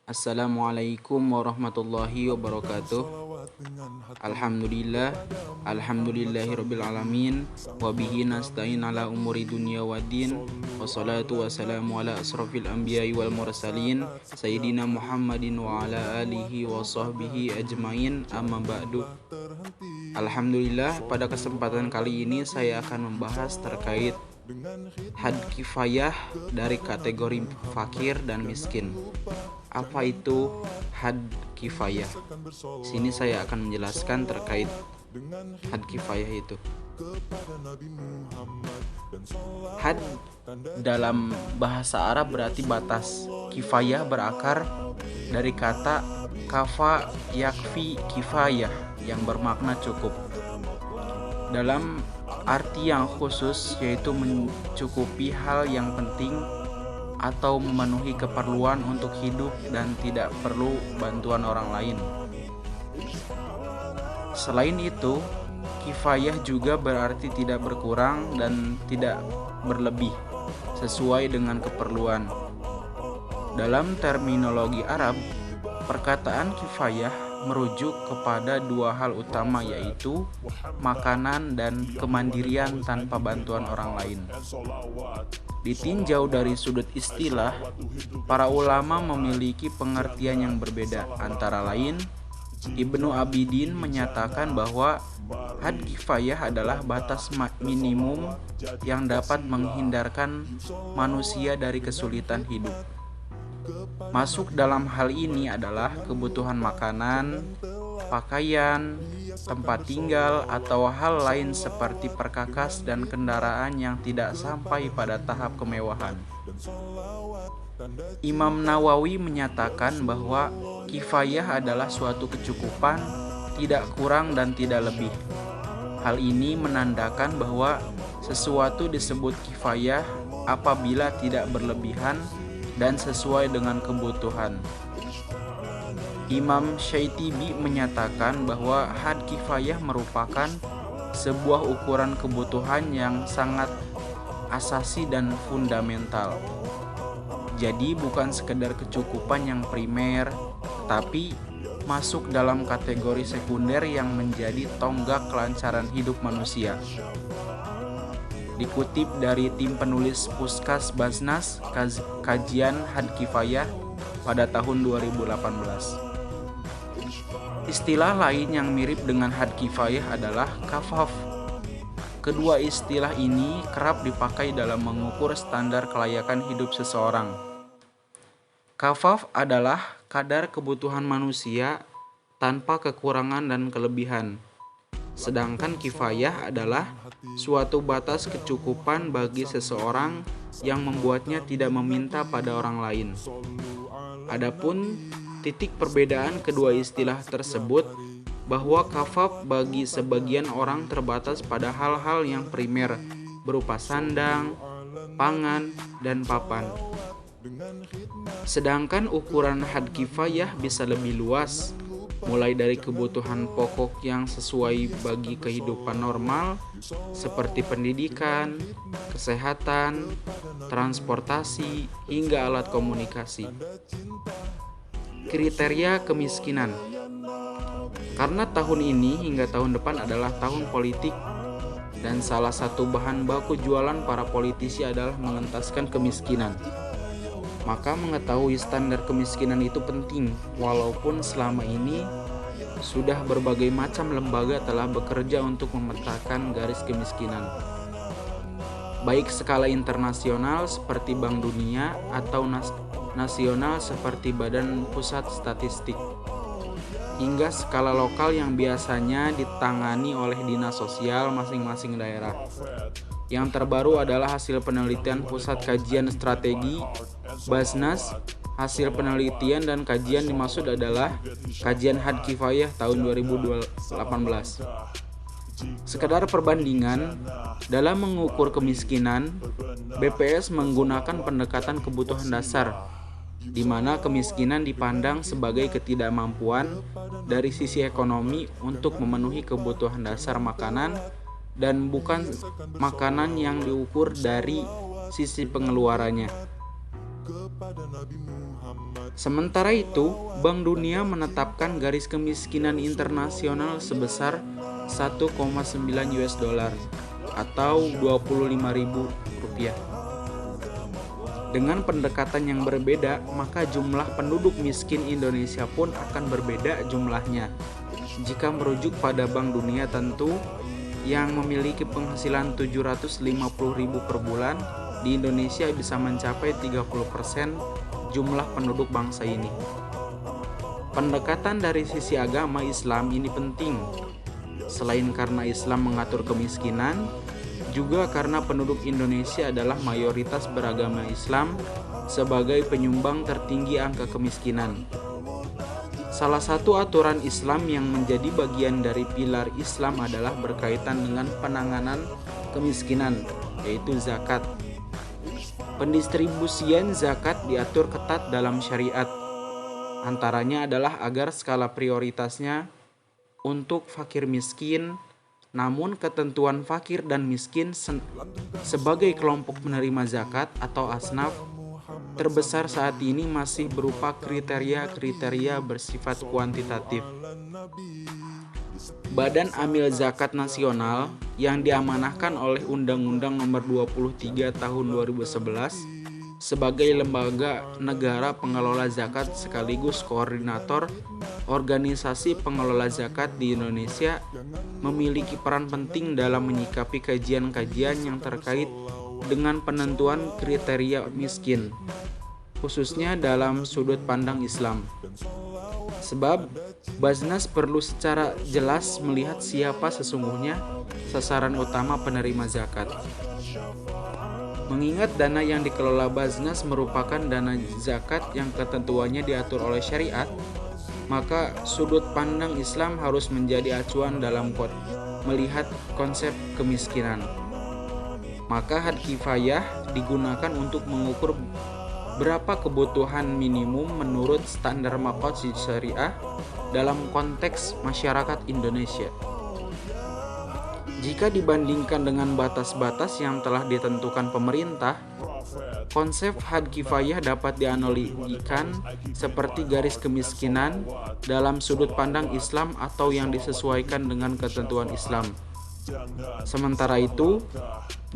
Assalamualaikum warahmatullahi wabarakatuh. Alhamdulillah, alhamdulillahirabbil alamin, wa bihi nasta'in ala umuri dunya waddin. Wassalatu wassalamu ala asrofil anbiya'i wal mursalin, sayyidina Muhammadin wa ala alihi wa sahbihi ajmain, amma ba'du. Alhamdulillah, pada kesempatan kali ini saya akan membahas terkait had kifayah dari kategori fakir dan miskin. Apa itu had kifayah? Sini saya akan menjelaskan terkait had kifayah itu. Had dalam bahasa Arab berarti batas. Kifayah berakar dari kata kafa yakfi kifayah yang bermakna cukup. Dalam arti yang khusus, yaitu mencukupi hal yang penting atau memenuhi keperluan untuk hidup dan tidak perlu bantuan orang lain. Selain itu, kifayah juga berarti tidak berkurang dan tidak berlebih, sesuai dengan keperluan. Dalam terminologi Arab, perkataan kifayah merujuk kepada dua hal utama, yaitu makanan dan kemandirian tanpa bantuan orang lain. Ditinjau dari sudut istilah, para ulama memiliki pengertian yang berbeda. Antara lain, Ibnu Abidin menyatakan bahwa had kifayah adalah batas minimum yang dapat menghindarkan manusia dari kesulitan hidup. Masuk dalam hal ini adalah kebutuhan makanan, pakaian, tempat tinggal, atau hal lain seperti perkakas dan kendaraan yang tidak sampai pada tahap kemewahan. Imam Nawawi menyatakan bahwa kifayah adalah suatu kecukupan, tidak kurang dan tidak lebih. Hal ini menandakan bahwa sesuatu disebut kifayah apabila tidak berlebihan dan sesuai dengan kebutuhan. Imam Syaitibi menyatakan bahwa had kifayah merupakan sebuah ukuran kebutuhan yang sangat asasi dan fundamental. Jadi bukan sekedar kecukupan yang primer, tetapi masuk dalam kategori sekunder yang menjadi tonggak kelancaran hidup manusia. Dikutip dari tim penulis Puskas Basnas, kajian had kifayah pada tahun 2018. Istilah lain yang mirip dengan had kifayah adalah kafaf. Kedua istilah ini kerap dipakai dalam mengukur standar kelayakan hidup seseorang. Kafaf adalah kadar kebutuhan manusia tanpa kekurangan dan kelebihan. Sedangkan kifayah adalah suatu batas kecukupan bagi seseorang yang membuatnya tidak meminta pada orang lain. Adapun titik perbedaan kedua istilah tersebut, bahwa kafaf bagi sebagian orang terbatas pada hal-hal yang primer berupa sandang, pangan, dan papan. Sedangkan ukuran had kifayah bisa lebih luas, mulai dari kebutuhan pokok yang sesuai bagi kehidupan normal seperti pendidikan, kesehatan, transportasi, hingga alat komunikasi. Kriteria kemiskinan. Karena tahun ini hingga tahun depan adalah tahun politik dan salah satu bahan baku jualan para politisi adalah mengentaskan kemiskinan, maka mengetahui standar kemiskinan itu penting, walaupun selama ini sudah berbagai macam lembaga telah bekerja untuk memetakan garis kemiskinan, baik skala internasional seperti Bank Dunia atau nasional seperti Badan Pusat Statistik, hingga skala lokal yang biasanya ditangani oleh dinas sosial masing-masing daerah. Yang terbaru adalah hasil penelitian Pusat Kajian Strategi Basnas. Hasil penelitian dan kajian dimaksud adalah kajian had kifayah tahun 2018. Sekedar perbandingan, dalam mengukur kemiskinan, BPS menggunakan pendekatan kebutuhan dasar, di mana kemiskinan dipandang sebagai ketidakmampuan dari sisi ekonomi untuk memenuhi kebutuhan dasar makanan, dan bukan makanan yang diukur dari sisi pengeluarannya. Sementara itu, Bank Dunia menetapkan garis kemiskinan internasional sebesar 1,9 US dollar atau 25.000 rupiah. Dengan pendekatan yang berbeda, maka jumlah penduduk miskin Indonesia pun akan berbeda jumlahnya. Jika merujuk pada Bank Dunia tentu, yang memiliki penghasilan 750.000 per bulan, di Indonesia bisa mencapai 30% jumlah penduduk bangsa ini. Pendekatan dari sisi agama Islam ini penting, selain karena Islam mengatur kemiskinan, juga karena penduduk Indonesia adalah mayoritas beragama Islam sebagai penyumbang tertinggi angka kemiskinan. Salah satu aturan Islam yang menjadi bagian dari pilar Islam adalah berkaitan dengan penanganan kemiskinan, yaitu zakat. Pendistribusian zakat diatur ketat dalam syariat. Antaranya adalah agar skala prioritasnya untuk fakir miskin, namun ketentuan fakir dan miskin sebagai kelompok penerima zakat atau asnaf terbesar saat ini masih berupa kriteria-kriteria bersifat kuantitatif. Badan Amil Zakat Nasional yang diamanahkan oleh Undang-Undang Nomor 23 Tahun 2011 sebagai lembaga negara pengelola zakat sekaligus koordinator organisasi pengelola zakat di Indonesia memiliki peran penting dalam menyikapi kajian-kajian yang terkait dengan penentuan kriteria miskin, khususnya dalam sudut pandang Islam. Sebab Baznas perlu secara jelas melihat siapa sesungguhnya sasaran utama penerima zakat. Mengingat dana yang dikelola Baznas merupakan dana zakat yang ketentuannya diatur oleh syariat, maka sudut pandang Islam harus menjadi acuan dalam melihat konsep kemiskinan. Maka had kifayah digunakan untuk mengukur berapa kebutuhan minimum menurut standar maqasid syariah dalam konteks masyarakat Indonesia. Jika dibandingkan dengan batas-batas yang telah ditentukan pemerintah, konsep had kifayah dapat dianalogikan seperti garis kemiskinan dalam sudut pandang Islam atau yang disesuaikan dengan ketentuan Islam. Sementara itu,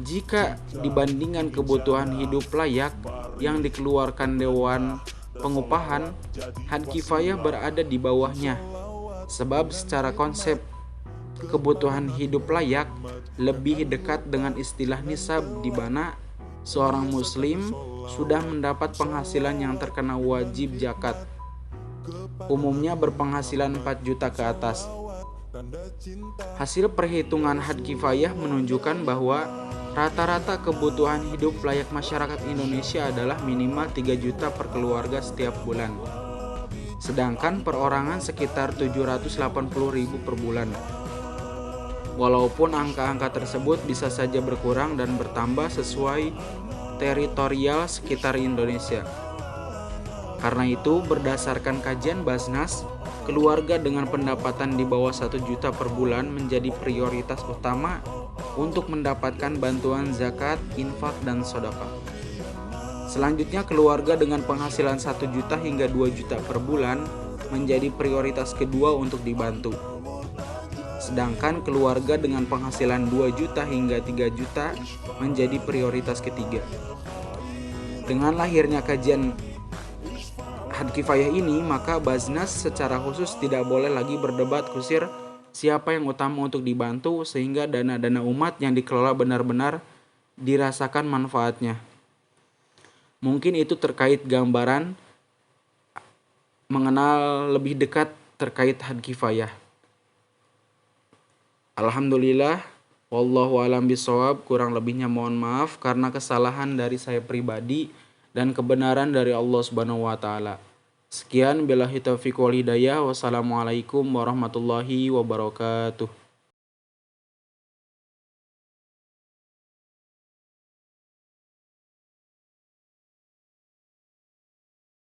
jika dibandingkan kebutuhan hidup layak yang dikeluarkan Dewan Pengupahan, had kifayah berada di bawahnya. Sebab secara konsep kebutuhan hidup layak lebih dekat dengan istilah nisab, di mana seorang muslim sudah mendapat penghasilan yang terkena wajib zakat, umumnya berpenghasilan 4 juta ke atas. Hasil perhitungan had kifayah menunjukkan bahwa rata-rata kebutuhan hidup layak masyarakat Indonesia adalah minimal 3 juta per keluarga setiap bulan. Sedangkan perorangan sekitar 780.000 per bulan. Walaupun angka-angka tersebut bisa saja berkurang dan bertambah sesuai teritorial sekitar Indonesia. Karena itu, berdasarkan kajian Baznas, keluarga dengan pendapatan di bawah 1 juta per bulan menjadi prioritas utama untuk mendapatkan bantuan zakat, infak, dan sedekah. Selanjutnya, keluarga dengan penghasilan 1 juta hingga 2 juta per bulan menjadi prioritas kedua untuk dibantu. Sedangkan keluarga dengan penghasilan 2 juta hingga 3 juta menjadi prioritas ketiga. Dengan lahirnya kajian had kifayah ini, maka Baznas secara khusus tidak boleh lagi berdebat kusir siapa yang utama untuk dibantu, sehingga dana-dana umat yang dikelola benar-benar dirasakan manfaatnya. Mungkin itu terkait gambaran mengenal lebih dekat terkait had kifayah. Alhamdulillah, wallahu a'lam bishawab. Kurang lebihnya mohon maaf karena kesalahan dari saya pribadi dan kebenaran dari Allah Subhanahu wa taala. Sekian, billahi taufiq wal hidayah. Wassalamualaikum warahmatullahi wabarakatuh.